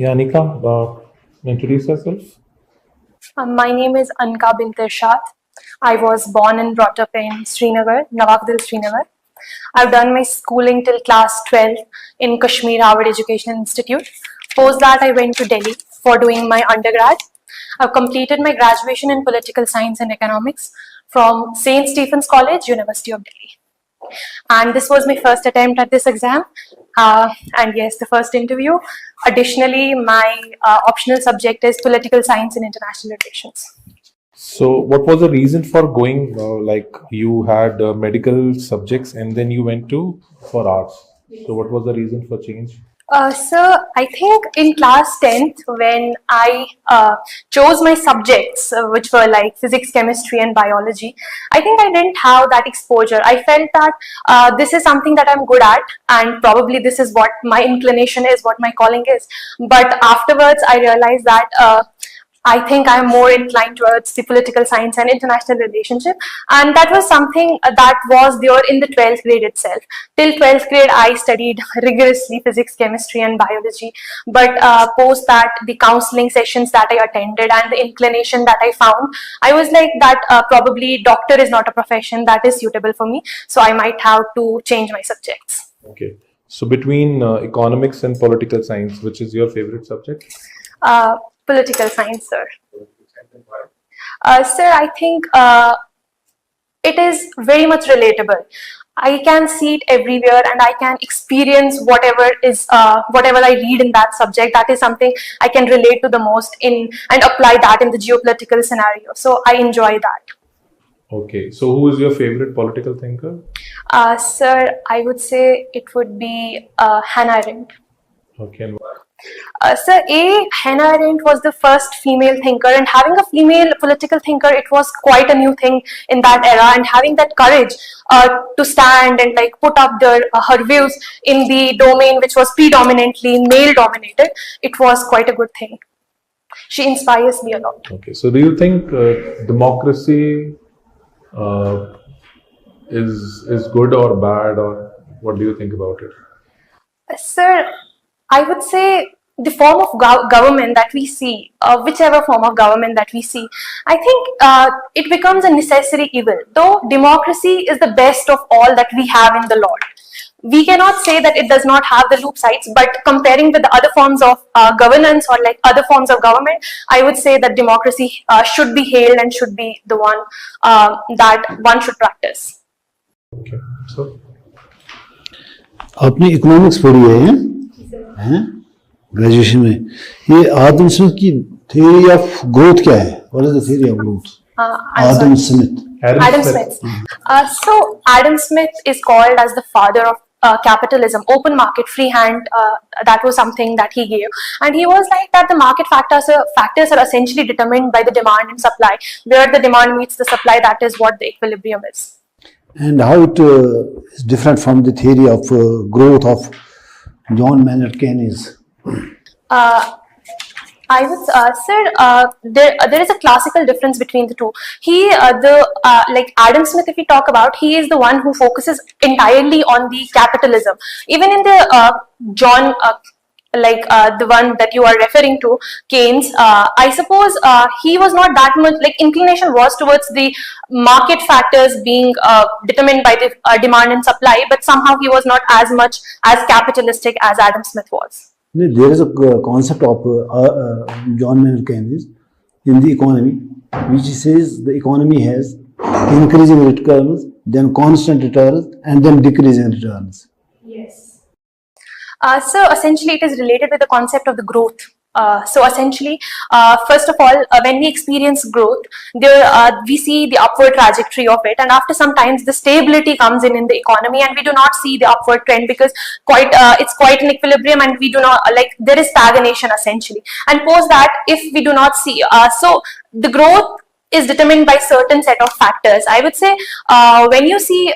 Yeah, Anika, introduce yourself. My name is Anqa-Binti-Irshad. I was born and brought up in Srinagar, Nawakdil, Srinagar. I've done my schooling till class 12 in Kashmir, Harvard Educational Institute. Post that, I went to Delhi for doing my undergrad. I've completed my graduation in political science and economics from St. Stephen's College, University of Delhi. And this was my first attempt at this exam. And yes, the first interview. Additionally, my optional subject is political science and international relations. So, what was the reason for going? Like you had medical subjects, and then you went for arts. So, what was the reason for change? Sir, I think in class 10th, when I chose my subjects, which were like physics, chemistry, and biology, I think I didn't have that exposure. I felt that this is something that I'm good at, and probably this is what my inclination is, what my calling is. But afterwards, I realized that I think I'm more inclined towards the political science and international relationship, and that was something that was there in the 12th grade itself. Till 12th grade, I studied rigorously physics, chemistry, and biology, but post that, the counseling sessions that I attended and the inclination that I found, I was like that probably doctor is not a profession that is suitable for me, so I might have to change my subjects. Okay. So, between economics and political science, which is your favorite subject? Political science, sir. Sir, I think it is very much relatable. I can see it everywhere, and I can experience whatever I read in that subject. That is something I can relate to the most in and apply that in the geopolitical scenario. So I enjoy that. Okay. So, who is your favorite political thinker? Sir, I would say it would be Hannah Arendt. Okay. And why? Sir, Hannah Arendt was the first female thinker, and having a female political thinker, it was quite a new thing in that era, and having that courage to stand and like put up her views in the domain which was predominantly male dominated, it was quite a good thing. She inspires me a lot. Okay. So, do you think democracy is good or bad, or what do you think about it? Sir, I would say the form of government that we see, whichever form of government that we see, I think it becomes a necessary evil. Though democracy is the best of all that we have in the Lord. We cannot say that it does not have the loop sides, but comparing with the other forms of governance or like other forms of government, I would say that democracy should be hailed and should be the one that one should practice. Okay. So, आपने economics पढ़ी है graduation में? ये आदम Smith की theory of growth क्या है? What is the theory of growth? Adam Smith. Adam Smith. So Adam Smith is called as the father of capitalism, open market, free hand. That was something that he gave, and he was like that the market factors are essentially determined by the demand and supply. Where the demand meets the supply, that is what the equilibrium is. And how it is different from the theory of growth of John Maynard Keynes? I would, sir, there is a classical difference between the two. Like Adam Smith, if we talk about, he is the one who focuses entirely on the capitalism. Even in the John, the one that you are referring to, Keynes, I suppose he was not that much, like inclination was towards the market factors being determined by the demand and supply, but somehow he was not as much as capitalistic as Adam Smith was. There is a concept of John Maynard Keynes in the economy, which says the economy has increasing returns, then constant returns, and then decreasing returns. Yes. So essentially, it is related with the concept of the growth. So essentially, first of all, when we experience growth, we see the upward trajectory of it, and after some times the stability comes in the economy, and we do not see the upward trend because it's quite an equilibrium, and we do not there is stagnation essentially. And post that, if we do not see, so the growth is determined by certain set of factors. I would say when you see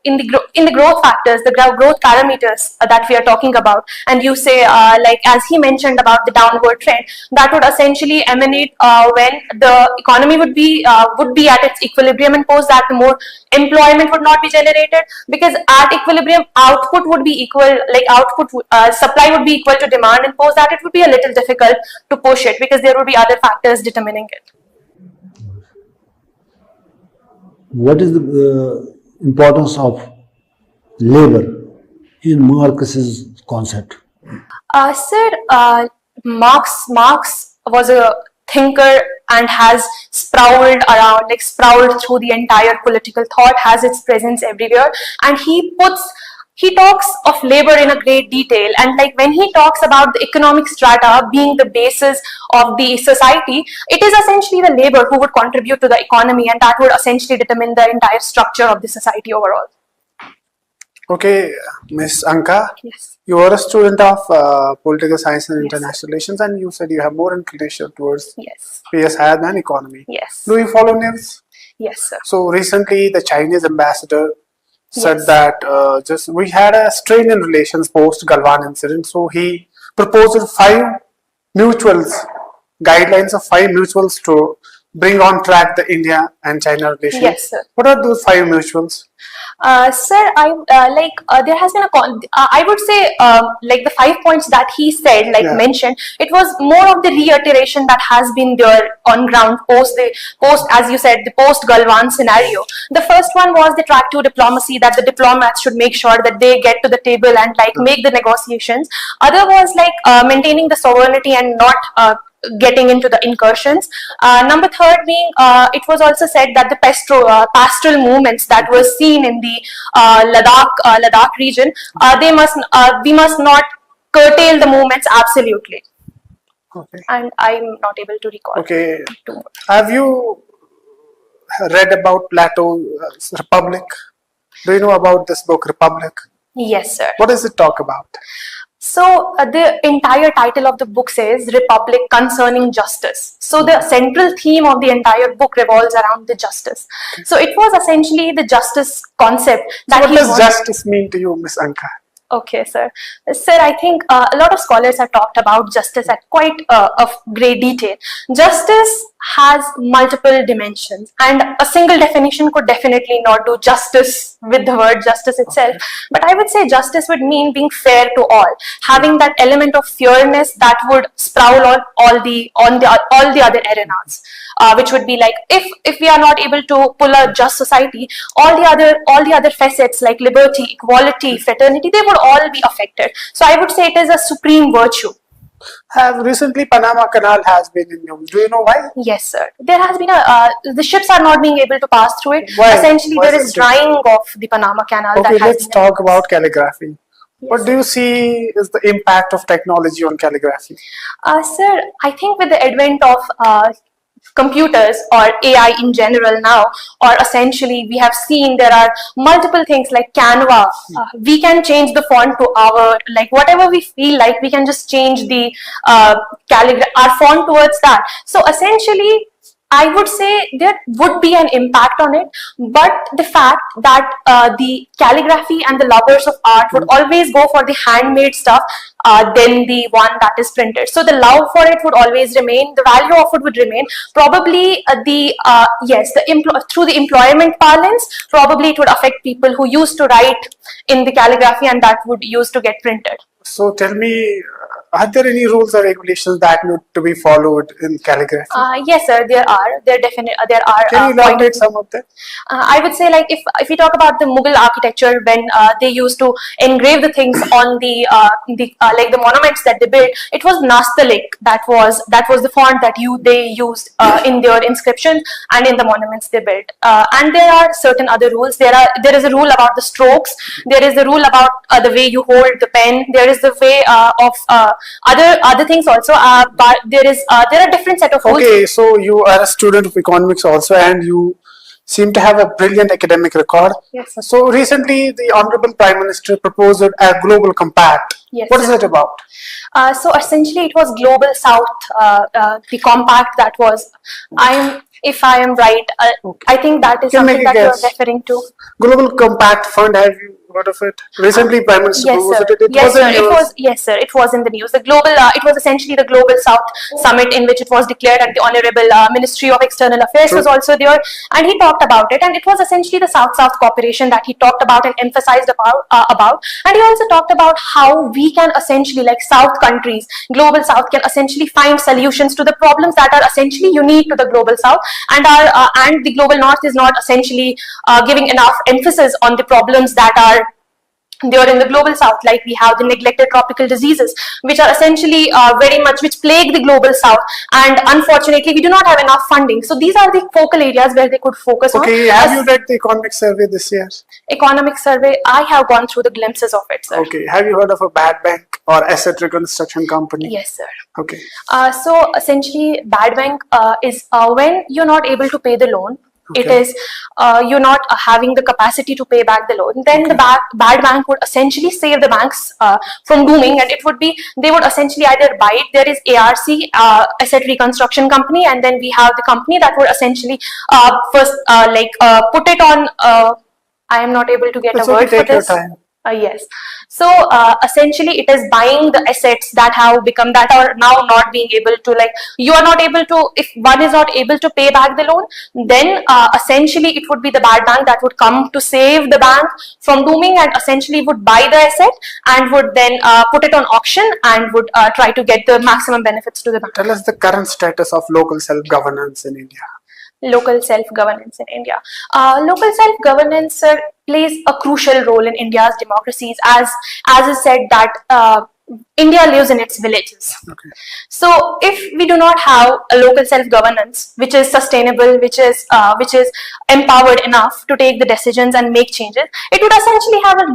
in the growth factors, the growth parameters that we are talking about, and you say like as he mentioned about the downward trend, that would essentially emanate when the economy would be at its equilibrium, and post that more employment would not be generated, because at equilibrium output would be equal, like supply would be equal to demand, and post that it would be a little difficult to push it because there would be other factors determining it. What is the importance of labor in Marx's concept? Sir, Marx was a thinker and has sprawled around, like sprawled through the entire political thought, has its presence everywhere, and he talks of labor in a great detail, and like when he talks about the economic strata being the basis of the society, it is essentially the labor who would contribute to the economy, and that would essentially determine the entire structure of the society overall. Okay, Miss Anqa, Yes. you are a student of political science and Yes. international relations, and you said you have more inclination towards Yes. PS higher than economy. Yes. Do you follow news? Yes, sir. So recently, the Chinese ambassador said Yes. that we had a strain in relations post Galwan incident. So he proposed guidelines of 5 mutuals to bring on track the India and China relations. Yes, sir. What are those 5 mutuals? Sir, there has been I would say like the 5 points that he said, like Yeah. mentioned, it was more of the reiteration that has been there on ground post as you said, the post Galwan scenario. The first one was the track to diplomacy, that the diplomats should make sure that they get to the table and like make the negotiations. Other was like maintaining the sovereignty and not getting into the incursions. Number third being, it was also said that the pastoral movements that were seen in the Ladakh region, we must not curtail the movements absolutely. Okay. And I'm not able to recall. Okay. Two more. Have you read about Plato's Republic? Do you know about this book, Republic? Yes, sir. What does it talk about? So the entire title of the book says Republic Concerning Justice. So the central theme of the entire book revolves around the justice. So it was essentially the justice concept that What he does wanted. justice mean to you, Miss Anqa? Okay, sir. Sir, I think a lot of scholars have talked about justice at quite of great detail. Justice has multiple dimensions, and a single definition could definitely not do justice with the word justice itself. But I would say justice would mean being fair to all, having that element of fairness that would sprout on all the other arenas, which would be like if we are not able to pull a just society, all the other facets like liberty, equality, fraternity, they would all be affected. So I would say it is a supreme virtue. Recently, Panama Canal has been in news. Do you know why? Yes, sir. There has been the ships are not being able to pass through it. Why? Essentially, Why there is is it? drying of the Panama Canal. Okay, that has let's been talk about calligraphy. What Yes. do you see is the impact of technology on calligraphy? Sir, I think with the advent of computers or AI in general now, or essentially we have seen there are multiple things like Canva. We can change the font to our, like whatever we feel like, we can just change the our font towards that. So essentially, I would say there would be an impact on it, but the fact that the calligraphy and the lovers of art would always go for the handmade stuff than the one that is printed. So the love for it would always remain, the value of it would remain. Probably through the employment parlance, probably it would affect people who used to write in the calligraphy and that would use to get printed. So tell me, are there any rules or regulations that need to be followed in calligraphy? Yes, sir. There are. There are. Can you elaborate some of them? I would say, like if we talk about the Mughal architecture, when they used to engrave the things on the like the monuments that they built, it was Nastaliq that was the font that they used in their inscriptions and in the monuments they built. And there are certain other rules. There is a rule about the strokes. There is a rule about the way you hold the pen. There is the way of other things also. But there are different set of rules. Okay, so you are a student of economics also, and you seem to have a brilliant academic record. Yes. So recently, the Honorable Prime Minister proposed a global compact. Yes, What is sir. it about? So essentially, it was Global South, the compact that was. if I am right. I think that is Can something make a that you are guess. referring to. Global Compact Fund, have you heard of it? Recently, Prime Minister Yes, sir. proposed it. It Yes, was in sir. It news. was, yes, sir. It was in the news. The global, it was essentially the Global South Summit in which it was declared, and the Honorable Ministry of External Affairs True. was also there, and he talked about it. And it was essentially the South-South cooperation that he talked about and emphasized about. And he also talked about how we can essentially, like South countries, Global South can essentially find solutions to the problems that are essentially unique to the Global South, and and the Global North is not essentially giving enough emphasis on the problems that are there in the Global South. Like we have the neglected tropical diseases, which are essentially very much which plague the Global South, and unfortunately we do not have enough funding. So these are the focal areas where they could focus on. Okay, have you read the economic survey this year? Economic survey, I have gone through the glimpses of it, sir. Okay, have you heard of a bad bank or asset reconstruction company? Yes, sir. Okay, So essentially, bad bank is when you're not able to pay the loan. It Okay. is you're not having the capacity to pay back the loan. Then the bad bank would essentially save the banks from dooming, and it would be they would essentially either buy it. There is ARC, asset reconstruction company, and then we have the company that would essentially first put it on. I am not able to get It's a word okay, for take your this. time. Yes. So essentially, it is buying the assets that have become that are now not being able to, like, you are not able to, if one is not able to pay back the loan, then essentially it would be the bad bank that would come to save the bank from dooming, and essentially would buy the asset and would then put it on auction and would try to get the maximum benefits to the bank. Tell us the current status of local self-governance in India. Local self-governance in India. Local self-governance plays a crucial role in India's democracies, as is said that India lives in its villages. Okay. So if we do not have a local self-governance which is sustainable, which is empowered enough to take the decisions and make changes, it would essentially have a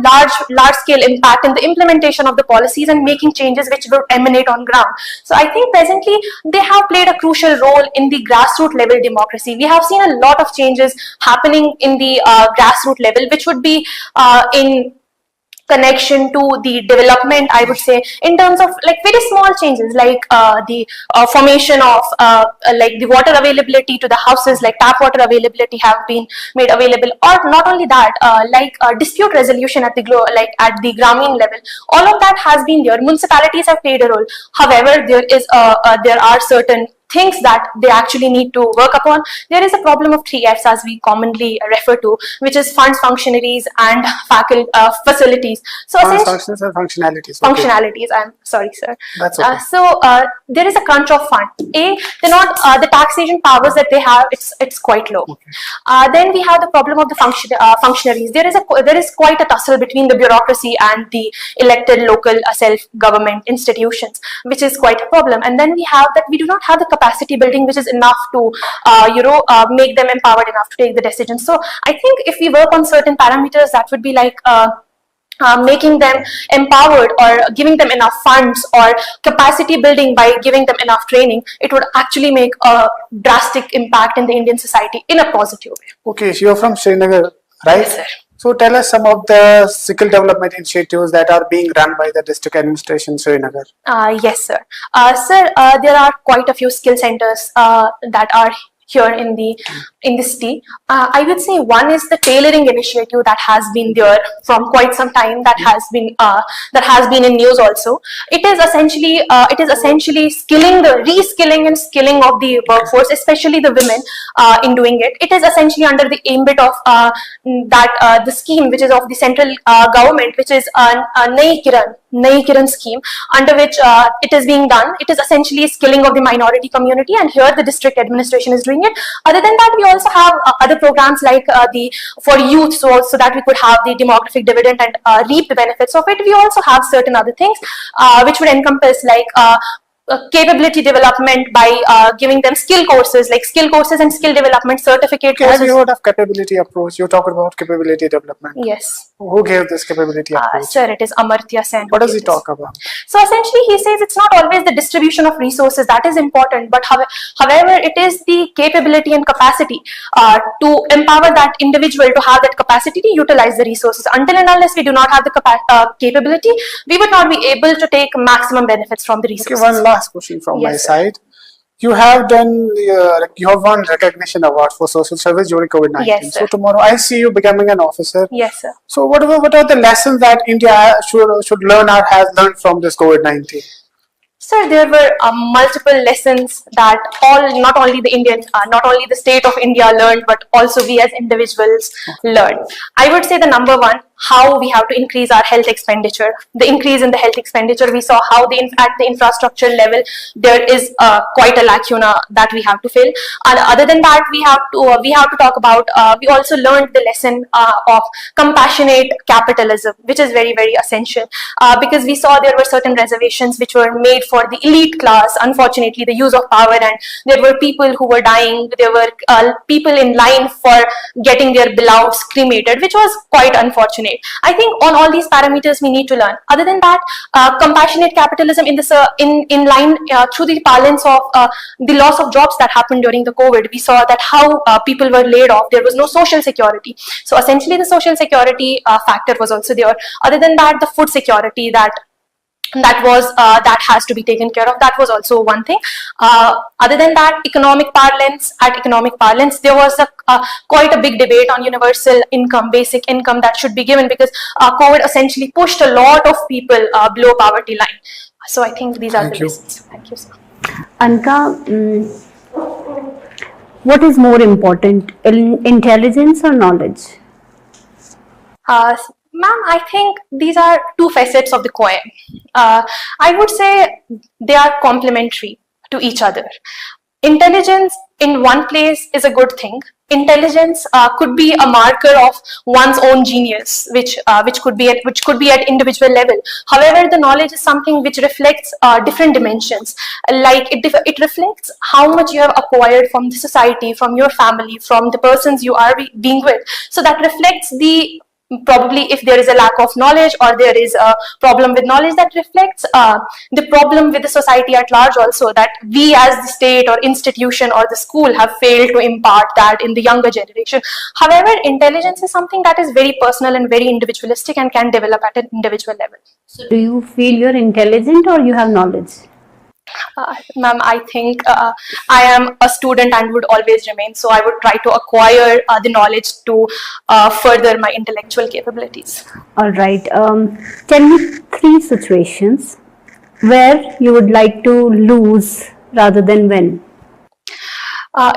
large-scale impact in the implementation of the policies and making changes which would emanate on ground. So I think presently they have played a crucial role in the grassroots level democracy. We have seen a lot of changes happening in the grassroots level, which would be in connection to the development, I would say, in terms of like very small changes, like the formation of like the water availability to the houses, like tap water availability have been made available, or not only that, dispute resolution at the at the Grameen level. All of that has been there. Municipalities have played a role. However, there are certain things that they actually need to work upon. There is a problem of 3Fs, as we commonly refer to, which is funds, functionaries, and facilities. So Functions and functionalities. Okay. functionalities. I'm sorry, sir. That's okay. There is a crunch of fund. They're not the taxation powers that they have. It's quite low. Okay. Then we have the problem of the functionaries. There is quite a tussle between the bureaucracy and the elected local self-government institutions, which is quite a problem. And then we have that we do not have the capacity building which is enough to make them empowered enough to take the decisions. So I think if we work on certain parameters, that would be like making them empowered or giving them enough funds, or capacity building by giving them enough training, it would actually make a drastic impact in the Indian society in a positive way. Okay, so you're from Srinagar, right? Yes, sir. So tell us some of the skill development initiatives that are being run by the district administration Srinagar. Yes, sir. There are quite a few skill centers that are here in the city. I would say one is the tailoring initiative that has been there from quite some time. That has been in news also. It is essentially reskilling and skilling of the workforce, especially the women, in doing it. It is essentially under the ambit of the scheme which is of the central government, which is Nai Kiran scheme, under which it is being done. It is essentially skilling of the minority community, and here the district administration is doing it. Other than that, we also have other programs like for youth, so that we could have the demographic dividend and reap the benefits of it. We also have certain other things which would encompass like capability development by giving them skill courses and skill development certificate Okay, have courses. you heard of capability approach? You talk about capability development. Yes. Who gave this capability approach? Sir, it is Amartya Sen. What does he who gave this. talk about? So essentially, he says it's not always the distribution of resources that is important, but however, it is the capability and capacity to empower that individual to have that capacity to utilize the resources. Until and unless we do not have the capability, we would not be able to take maximum benefits from the Okay, resources. one last question from my Yes, sir. side. you have done, you have won recognition award for social service during COVID-19. Yes, sir. So tomorrow I see you becoming an officer. Yes, sir. So what are the lessons that India should learn or has learned from this COVID-19? Sir, there were multiple lessons that not only the state of India learned, but also we as individuals learned. I would say the number one, how we have to increase our health expenditure. The increase in the health expenditure, we saw how at the infrastructure level, there is quite a lacuna that we have to fill. And other than that, we have to talk about, we also learned the lesson of compassionate capitalism, which is very, very essential, because we saw there were certain reservations which were made for the elite class, unfortunately, the use of power, and there were people who were dying, there were people in line for getting their beloveds cremated, which was quite unfortunate. I think on all these parameters we need to learn. Other than that, compassionate capitalism in line through the parlance of the loss of jobs that happened during the COVID, we saw that how people were laid off, there was no social security. So essentially the social security factor was also there. Other than that, the food security that has to be taken care of, that was also one thing. Other than that, economic parlance, there was quite a big debate on universal income, basic income that should be given, because COVID essentially pushed a lot of people below poverty line. So I think these are the lessons. Thank you, sir. Anqa, what is more important, intelligence or knowledge? Ma'am, I think these are two facets of the coin. I would say they are complementary to each other. Intelligence in one place is a good thing. Intelligence could be a marker of one's own genius, which could be at individual level. However, the knowledge is something which reflects different dimensions. Like it reflects how much you have acquired from the society, from your family, from the persons you are being with. So that reflects probably if there is a lack of knowledge or there is a problem with knowledge, that reflects the problem with the society at large also, that we as the state or institution or the school have failed to impart that in the younger generation. However, intelligence is something that is very personal and very individualistic and can develop at an individual level. So do you feel you're intelligent or you have knowledge? Ma'am, I think I am a student and would always remain. So I would try to acquire the knowledge to further my intellectual capabilities. All right. Tell me 3 situations where you would like to lose rather than win.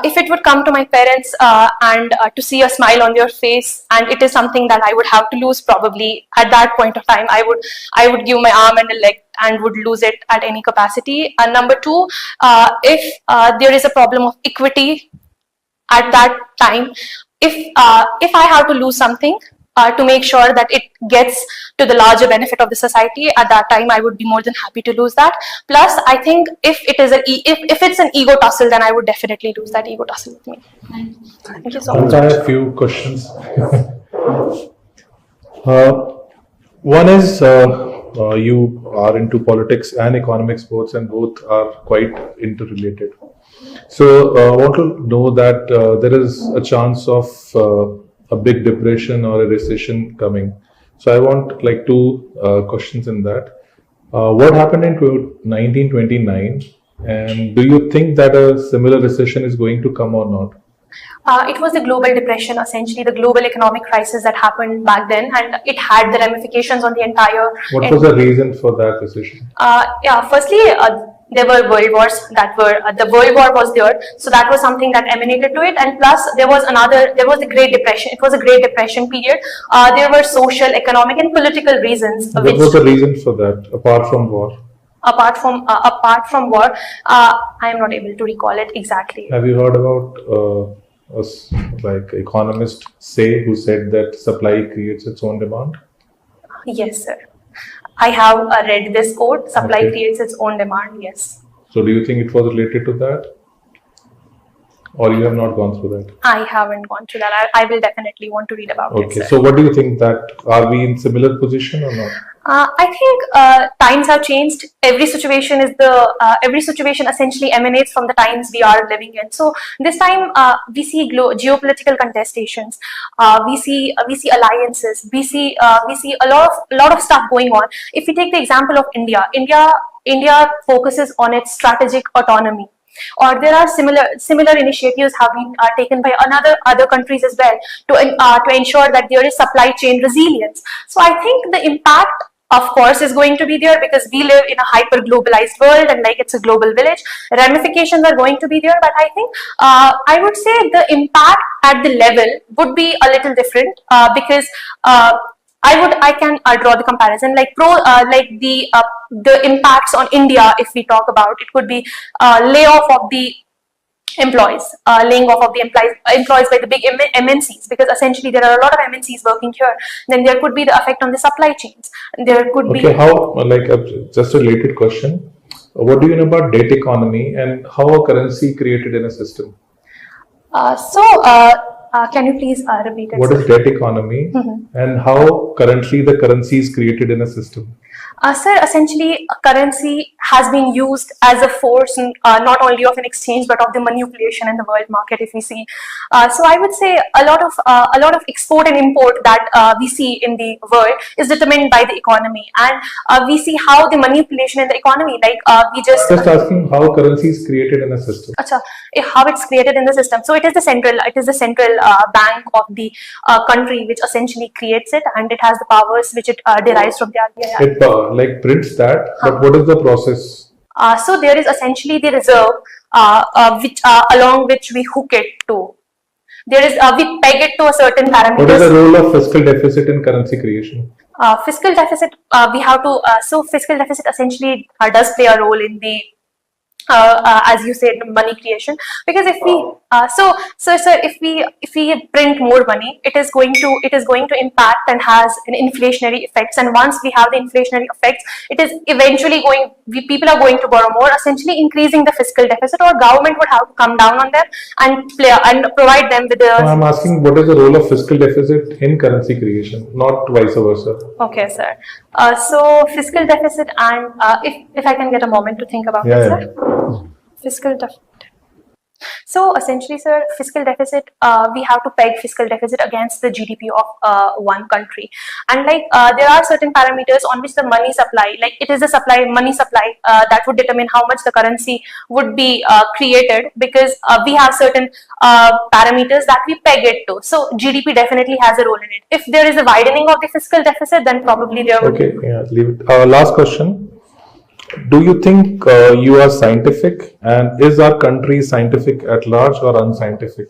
If it would come to my parents and to see a smile on their face, and it is something that I would have to lose, probably at that point of time, I would give my arm and a leg and would lose it at any capacity. And number 2, if there is a problem of equity at that time, if I have to lose something to make sure that it gets to the larger benefit of the society, at that time I would be more than happy to lose that. Plus, I think if it's an ego tussle, then I would definitely lose that ego tussle with me. Thank you so much. I have a few questions. One is you are into politics and economics both, and both are quite interrelated. So I want to know that there is a chance of a big depression or a recession coming. So I want like 2 questions in that. What happened in 1929, and do you think that a similar recession is going to come or not? It was the global depression, essentially the global economic crisis that happened back then, and it had the ramifications on the entire. What was the reason for that recession? Firstly, there were world wars the World War was there, so that was something that emanated to it, and plus there was the Great Depression. It was a Great Depression period. There were social, economic and political reasons. What was the reason for that, apart from war? Apart from war, I am not able to recall it exactly. Have you heard about like economist who said that supply creates its own demand? Yes, sir. I have read this quote, supply creates its own demand, yes. So do you think it was related to that? Or you have not gone through that? I haven't gone through that. I will definitely want to read about it. Okay, so what do you think, that are we in similar position or not? I think times have changed. Every situation essentially emanates from the times we are living in. So this time we see geopolitical contestations. We see alliances. We see a lot of stuff going on. If we take the example of India focuses on its strategic autonomy. or there are similar initiatives have been taken by other countries as well to ensure that there is supply chain resilience. So I think the impact, of course, is going to be there because we live in a hyper globalized world and like it's a global village. Ramifications are going to be there, but I think I would say the impact at the level would be a little different because I can draw the comparison like the impacts on India. If we talk about it, could be layoff of the employees, laying off of the employees by the big MNCs, because essentially there are a lot of MNCs working here. Then there could be the effect on the supply chains. There could be. Okay, how, like, just a related question. What do you know about debt economy and how a currency created in a system? Can you please repeat it? What is debt economy and how currently the currency is created in a system? Sir, essentially, a currency has been used as a force not only of an exchange but of the manipulation in the world market. If we see, so I would say a lot of export and import that we see in the world is determined by the economy, and we see how the manipulation in the economy, like we just asking how currency is created in a system. Acha, how it's created in the system. So it is the central bank of the country which essentially creates it, and it has the powers which it derives from the RBI. It like prints that, but what is the process? So there is essentially the reserve, which along which we hook it to. There is we peg it to a certain parameters. What is the role of fiscal deficit in currency creation? Fiscal deficit, we have to. So fiscal deficit essentially does play a role in the. As you said, money creation, because if we if we print more money, it is going to impact and has an inflationary effects, and once we have the inflationary effects, it is eventually people are going to borrow more, essentially increasing the fiscal deficit, or government would have to come down on them and provide them with the. I'm asking what is the role of fiscal deficit in currency creation, not vice versa. Okay, sir. So fiscal deficit, and if I can get a moment to think about it, sir. Fiscal deficit. So essentially, sir, fiscal deficit, we have to peg fiscal deficit against the GDP of one country, and like there are certain parameters on which the money supply, like it is the money supply that would determine how much the currency would be created, because we have certain parameters that we peg it to. So GDP definitely has a role in it. If there is a widening of the fiscal deficit, then probably there would. Okay, yeah, leave it. Last question. Do you think you are scientific, and is our country scientific at large or unscientific?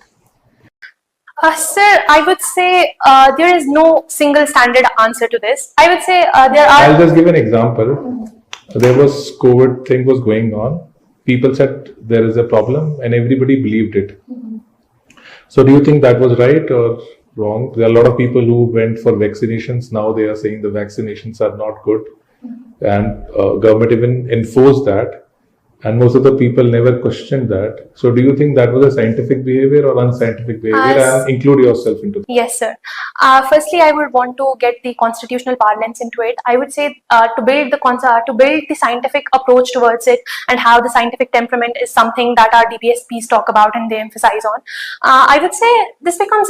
Sir, I would say there is no single standard answer to this. I would say there are. I'll just give an example. There was COVID thing was going on. People said there is a problem, and everybody believed it. So, do you think that was right or wrong? There are a lot of people who went for vaccinations. Now they are saying the vaccinations are not good. And government even enforced that, and most of the people never questioned that. So do you think that was a scientific behavior or unscientific behavior, and include yourself into that? Yes, sir. Firstly, I would want to get the constitutional parlance into it. I would say to build the scientific approach towards it and have the scientific temperament is something that our DPSPs talk about and they emphasize on. I would say this becomes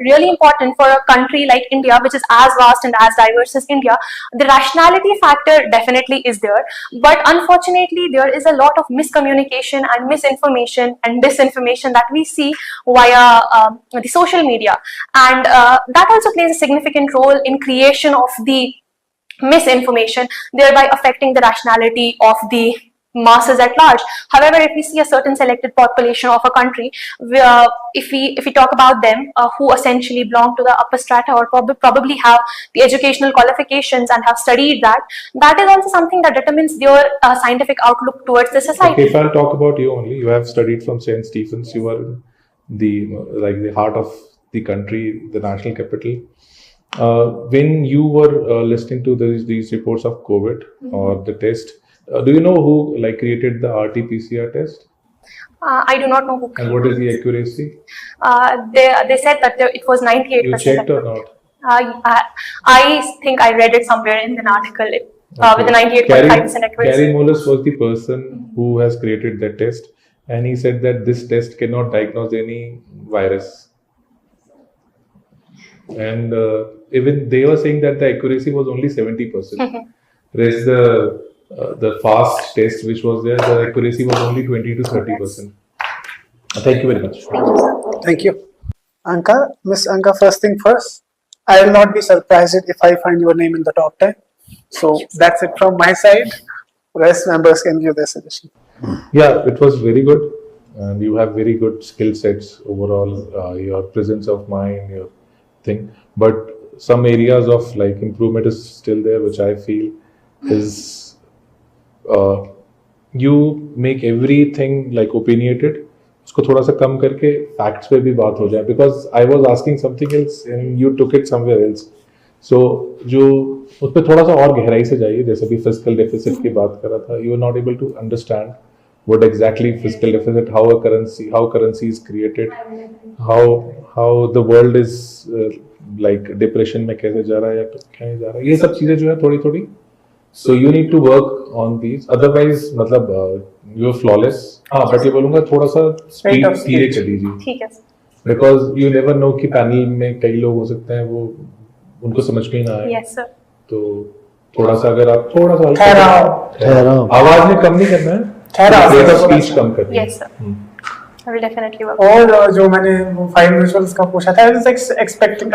really important for a country like India, which is as vast and as diverse as India. The rationality factor definitely is there, but unfortunately, there is a lot of miscommunication and misinformation and disinformation that we see via the social media, and that also plays a significant role in creation of the misinformation, thereby affecting the rationality of the masses at large. However, if we see a certain selected population of a country, if we talk about them who essentially belong to the upper strata or probably have the educational qualifications and have studied that is also something that determines their scientific outlook towards the society. Okay, if I'll talk about you only, you have studied from St. Stephen's, you are the heart of the country, the national capital. When you were listening to these reports of COVID or the test, do you know who created the RT-PCR test? I do not know who. And what is the accuracy? They said that it was 98%. You checked or not? I think I read it somewhere in an article with a 98.5% accuracy. Gary Mullis was the person who has created that test, and he said that this test cannot diagnose any virus. And even they were saying that the accuracy was only 70%. Whereas the fast test which was there, the accuracy was only 20 to 30%. Thank you very much. Thank you, sir. Thank you. Anqa, Miss Anqa, first thing first, I will not be surprised if I find your name in the top 10. So that's it from my side. Rest members can give their suggestion. Yeah, it was very good, and you have very good skill sets overall. Your presence of mind, your thing, but some areas of like improvement is still there, which I feel is you make everything like opinionated. उसको थोड़ा सा कम करके facts पे भी बात हो जाए, because I was asking something else and you took it somewhere else. So जो उस पर थोड़ा सा और गहराई से जाइए, जैसे भी फिजिकल डेफिसिट की बात कर रहा था, you are not able to understand what exactly fiscal deficit, how currency is created, how the world is like depression में कैसे जा रहा है या क्या जा रहा है, ये सब चीजें जो है थोड़ी थोड़ी. So you need to work on these, otherwise मतलब you are flawless. हाँ, बट ये बोलूँगा थोड़ा सा स्पीड धीरे कर दीजिए, ठीक है. because you never know कि पैनल में कई लोग हो सकते हैं, वो उनको समझ में ही ना आए. Yes, sir. तो थोड़ा सा अगर आप थोड़ा सा ठहराओ. आवाज में कम नहीं करना है, ठहराओ. स्पीच कम करनी है. Yes, sir. I will definitely work. और जो मैंने 5 visuals का पूछा था, I was expecting